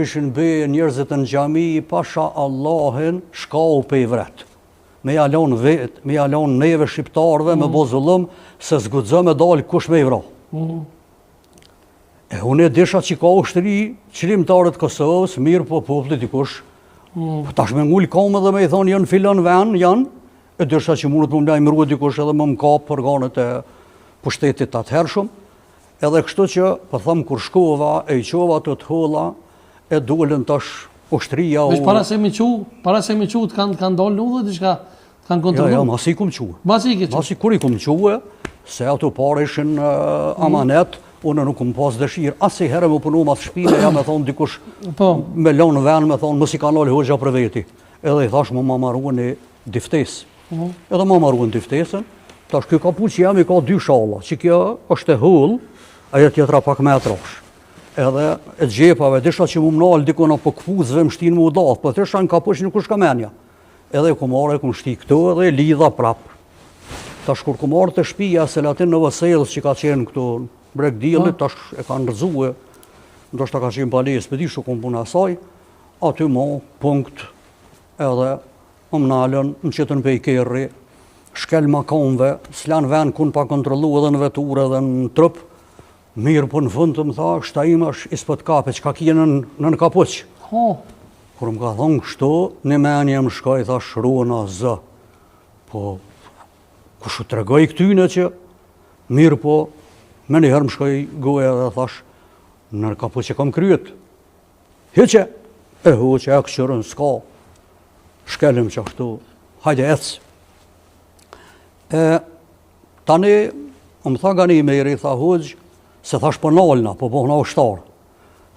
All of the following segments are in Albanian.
Ishin bëje njerëzit në xhami, pasha Allahin, shkau pe i vret. Me jalon vet, me jalon neve shqiptarëve, me bo zullum, se zgudzë me dal kush me i vra. Unë e disha që ka ushtri, qëlimtarët Kosovës, mirë po populli dikush. Tash me ngull kam edhe me i thonë janë filan ven, janë, e disha që mundet më mlajmërua dikush edhe më kap organet e pushtetit atëhershëm. Edhe kështu që, për thëmë, kur shkova, e i qova të holla, e dullën tash ushtria... Vesh para se mi qu, kanë dollë në dhe diçka kanë kontrolu? Ja, masi kum quë. Masi kur i kum quë, se ato pare ishin amanet, unë nuk kum pas dëshirë. Asi herë më punu mas shpine, ja me thonë dikush me lonë ven, me thonë mësi ka nalë hoxha për veti. Edhe i thash më marruan e diftes. Edhe më marruan diftesën, tash kjo kapuq që jam i ka 2 shalla, që kjo është e hull, ajo tjetra pak me atrash. Edhe e gjepave, disha që mu mnalë dikona po këpuzve më shtinë mu datë, për të shta në kapuq nuk është kamenja. Edhe ku marrë e ku shti këtu edhe lidha prapë. Tash kur ku marrë të shpia, se latin në vëselës që ka qenë këtu bregdillit, tash e ka ndërzuë, ndoshta ka qenë palesë, për di shu kom puna asaj, aty mo, punkt, edhe më mnalën, më qëtën pe i kerri, shkel makonve, s'lan ven kun pa kontrolu edhe në veture edhe në trup, mirë po në fund të më tha, shta ima është ispët kape, që ka kje në kapuq. Kur më ka thonë kështu, një menje më shkaj, tha shruana zë. Po, kushu të regoj këtyne që, mirë po, me njëherë më shkaj goja dhe thash, në kapuq e kam kryet. Heqe, e hoqe, e këqërën, s'ka, shkelim që ashtu, hajde ecë. Tani, më tha nga një meri, tha hoqë, se thash për nalëna, po pohna ushtarë.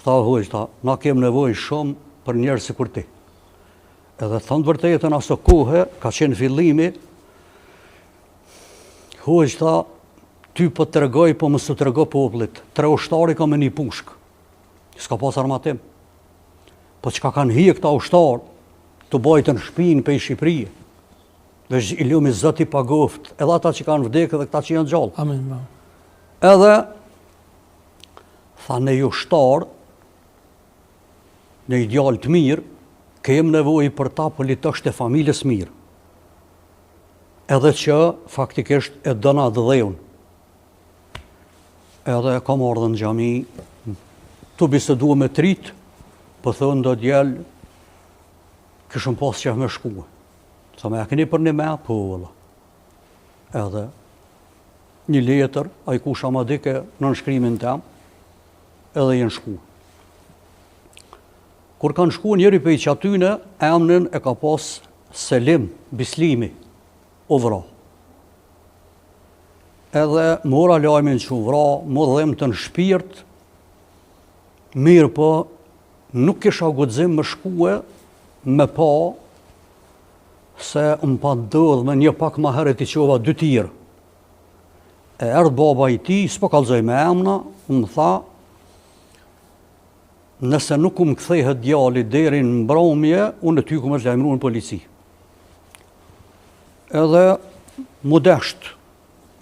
Tha hoqë, tha, na kem nevoj shumë për njerë si kur ti. Edhe thënë vërtetën aso kohë, ka qenë fillimi, hoqë, tha, ty po të regoj, po mësë të regoj poplit. 3 ushtari ka me një pushk. S'ka pas armatim. Po që ka kanë hije këta ushtarë, të bajtën shpinë pe i Shqipërije. Vesh i lumi zëti pagoft, edhe ata që kanë vdekë dhe këta që janë gjallë. Amin. Edhe, tha ne ushtarë, në ideal të mirë, kem nevoj për ta politisht e familjes mirë. Edhe që faktikisht e dëna dheun. Edhe kam ardhë në xhami, tu bisedua me trit, për thënë do djelë, këshëm pas që me shkua. Sa me e këni për një me, po vëlla. Edhe një letër, a i kusha ma dike në nënshkrimin tem, edhe jenë shkua. Kur kanë shku njëri për i qatyne, emnin e ka pas Selim Bislimi, u vra. Edhe mora lajmin që u vra, më dhem të në shpirt, mirë po, nuk kisha gudzim më shkue, me pa, se më pa dëdh me një pak ma heret i qova 2 tirë. E erdë baba i ti, s'po kalzoj me emna, më tha, nëse nuk më kthehet djali deri në mbrëmje, unë e ty ku më është lajmëruar në polici. Edhe më desht,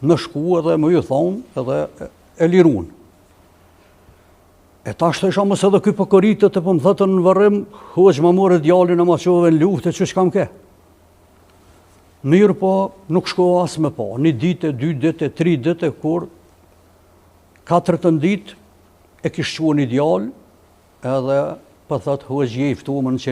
më shku edhe më ju thonë, edhe e liruan. E tash të isha mëse edhe këj pëkëritët e për më thëtë në vërrim, hoqë më more djalin e ma qove në luftë, që shkam ke. Mirë po, nuk shkova as me pa, 1 dite, 2 dite, 3 dite, kur 4 ditë e kishtë qua një djalë, edhe për thëtë hoqë je i ftu më në